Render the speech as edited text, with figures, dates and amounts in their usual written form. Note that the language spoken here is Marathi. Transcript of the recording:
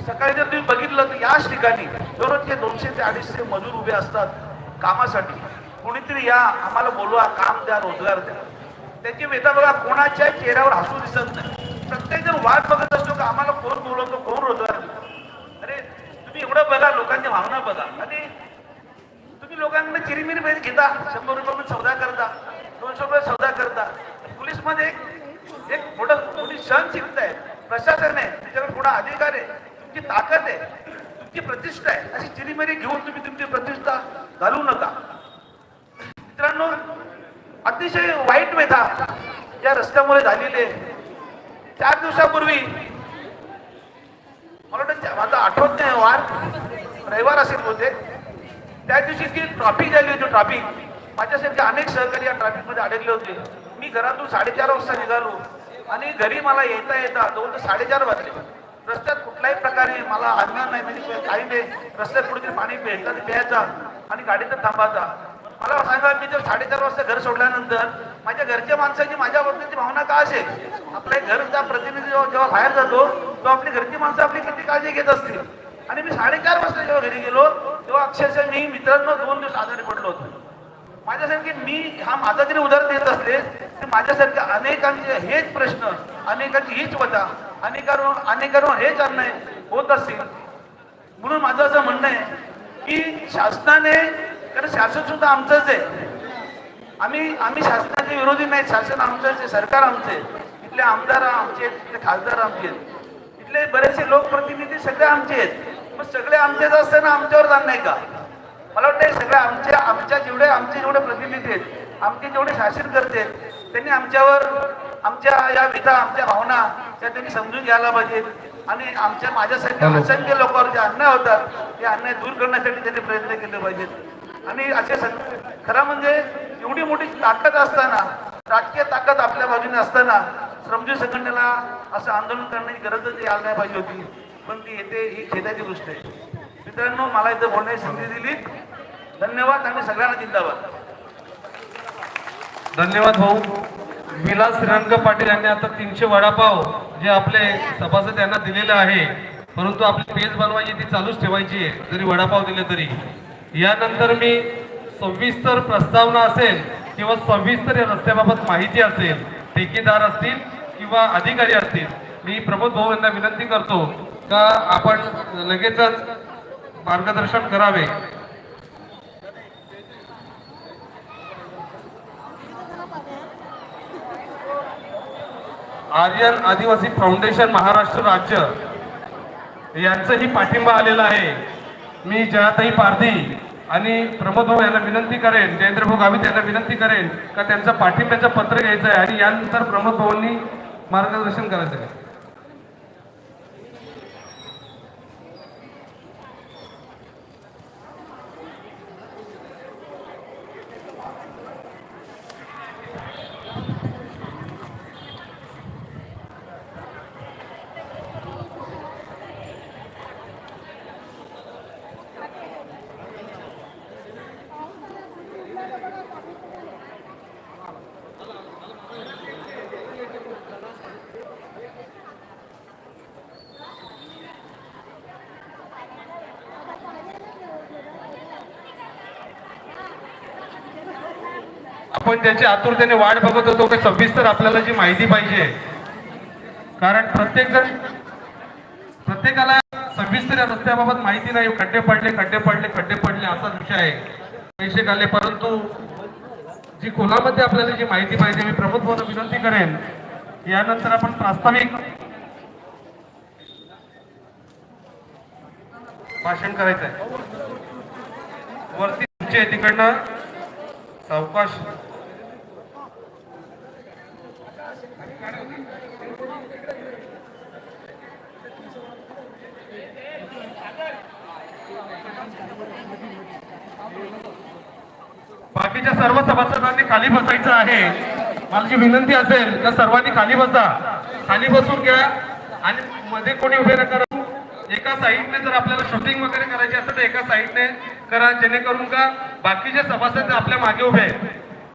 सकाळी जर तुम्ही बघितलं तर याच ठिकाणी दररोजचे 200 ते 250 मजूर उभे असतात कामासाठी. कोणीतरी या, आम्हाला बोलवा, काम द्या, रोजगार द्या. त्यांची व्यथा बघा, कोणाच्या चेहऱ्यावर हसू दिसत नाही. प्रत्येक जण वाट बघत असतो का आम्हाला कोण बोलवतो, कोण रोजगार देतो. अरे तुम्ही एवढं बघा, लोकांच्या भावना बघा. आणि तुम्ही लोकांना चिरीमिरी पैसे घेता, 100 रुपये सौदा करता, 200 रुपये सौदा करता. पोलीस मध्ये एक मोठी सहनशीलता आहे, प्रशासन आहे, त्याच्याकडे थोडा अधिकार आहे, तुमची ताकद आहे, तुमची प्रतिष्ठा आहे. अशी चिरीमिरी घेऊन तुम्ही तुमची प्रतिष्ठा घालू नका. मित्रांनो, अतिशय वाईट व्यथा या रस्त्यामुळे झालेली आहे. 4 दिवसापूर्वी मला वाटतं, माझा आठवत नाही वार, रविवार असेल होते, त्या दिवशी ती ट्रॅफिक झाली होती. ट्रॅफिक, माझ्यासारखे अनेक सहकारी या ट्रॅफिकमध्ये अडकले होते. मी घरातून 4:30 वाजता निघालो आणि घरी मला येता येता जवळ 4:30 वाजले. रस्त्यात कुठल्याही प्रकारे मला अज्ञान नाही, म्हणजे काही नाही. रस्त्यात कुठेतरी पाणी प्यायचा आणि गाडीतच थांबायचा. मला सांगा, मी जर 4:30 वाजता घर सोडल्यानंतर माझ्या घरच्या माणसाची माझ्याबद्दलची भावना का असेल? आपल्या घरचा प्रतिनिधी जेव्हा बाहेर जातो तेव्हा आपली घरची माणसं आपली किती काळजी घेत असतील. आणि मी 4:30 वाजता जेव्हा घरी गेलो तेव्हा अक्षरशः मी, मित्रांनो, 2 दिवस आजारी पडलो होतो. माझ्यासारखे, मी हा माझा जरी उदाहरण देत असले तर माझ्यासारख्या अनेकांचे हेच प्रश्न, अनेकांची हीच व्यथा, अनेकांवर हेच अन्याय होत असतील. म्हणून माझं असं म्हणणं आहे की शासनाने, कारण शासन सुद्धा आमचंच आहे, आम्ही शासनाचे विरोधी नाही, शासन आमचंच आहे, सरकार आमचं आहे, इथले आमदार आमचे आहेत, इथले खासदार आमचे आहेत, इथले बरेचसे लोकप्रतिनिधी सगळे आमचे आहेत. मग सगळे आमचेच असताना आमच्यावर जाण नाही का? मला वाटतं सगळे आमचे जेवढे प्रतिनिधी आहेत, आमचे जेवढे शासन करते त्यांनी आमच्यावर, आमच्या या व्यथा, आमच्या भावना त्या त्यांनी समजून घ्यायला पाहिजेत. आणि माझ्यासारख्या असंख्य लोकांवर जे अन्याय होतात ते अन्याय दूर करण्यासाठी त्यांनी प्रयत्न केले पाहिजेत. आणि असे खरं म्हणजे एवढी मोठी ताकद असताना, राजकीय ताकद आपल्या बाजूने असताना श्रमजीवी संघटनेला असं आंदोलन करण्याची गरजच यायला नाही पाहिजे होती. पण ती येते, ही खेदाची गोष्ट आहे. मित्रांनो, मला इथं बोलण्याची संधी दिली, धन्यवाद. आणि सगळ्यांना जिंदाबाद. धन्यवाद भाऊ. विलास रंग पाटील यांनी आता 300 वडापाव जे आपले सभासद यांना दिलेले आहे, परंतु आपली पेज बनवायची ती चालूच ठेवायची आहे जरी वडापाव दिले तरी. यानंतर मी सविस्तर प्रस्तावना असेल किंवा सविस्तर या रस्त्याबाबत माहिती असेल, ठेकेदार असतील किंवा अधिकारी असतील, मी प्रमोद भाऊ यांना विनंती करतो का आपण लगेचच मार्गदर्शन करावे. आर्यन आदिवासी फाउंडेशन महाराष्ट्र राज्य यांचाही पाठिंबा आलेला आहे. मी जयाताई पारधी आणि प्रमोद भाऊ यांना विनंती करेन, जयेंद्र भाऊ गावित यांना विनंती करेन का त्यांचं पाठिंब्याचं पत्र घ्यायचं आहे आणि यानंतर प्रमोद भाऊंनी मार्गदर्शन करायचं आहे. आपण त्याची आतुरतेने वाट बघत होतो की सविस्तर आपल्याला जी माहिती पाहिजे, कारण प्रत्येकाला सविस्तर या रस्त्याबाबत माहिती नाही. खड्डे पडले असाच विषय आहे. पैसे काढले, परंतु जी खोलामध्ये आपल्याला जी माहिती पाहिजे, मी प्रमोद भाऊंना विनंती करेन. यानंतर आपण प्रास्ताविक भाषण करायचं आहे. वरती तुमचे तिकडनं सावकाश. बाकीच्या सर्व सभासदांनी खाली बसायचं आहे. माझी विनंती असेल तर सर्वांनी खाली बसा, खाली बसून घ्या आणि मध्ये कोणी उभे नका. एका साईडने जर आपल्याला शूटिंग वगैरे करायची असेल तर एका साईडने करा, जेणेकरून का बाकीचे सभासद आपल्या मागे उभे आहेत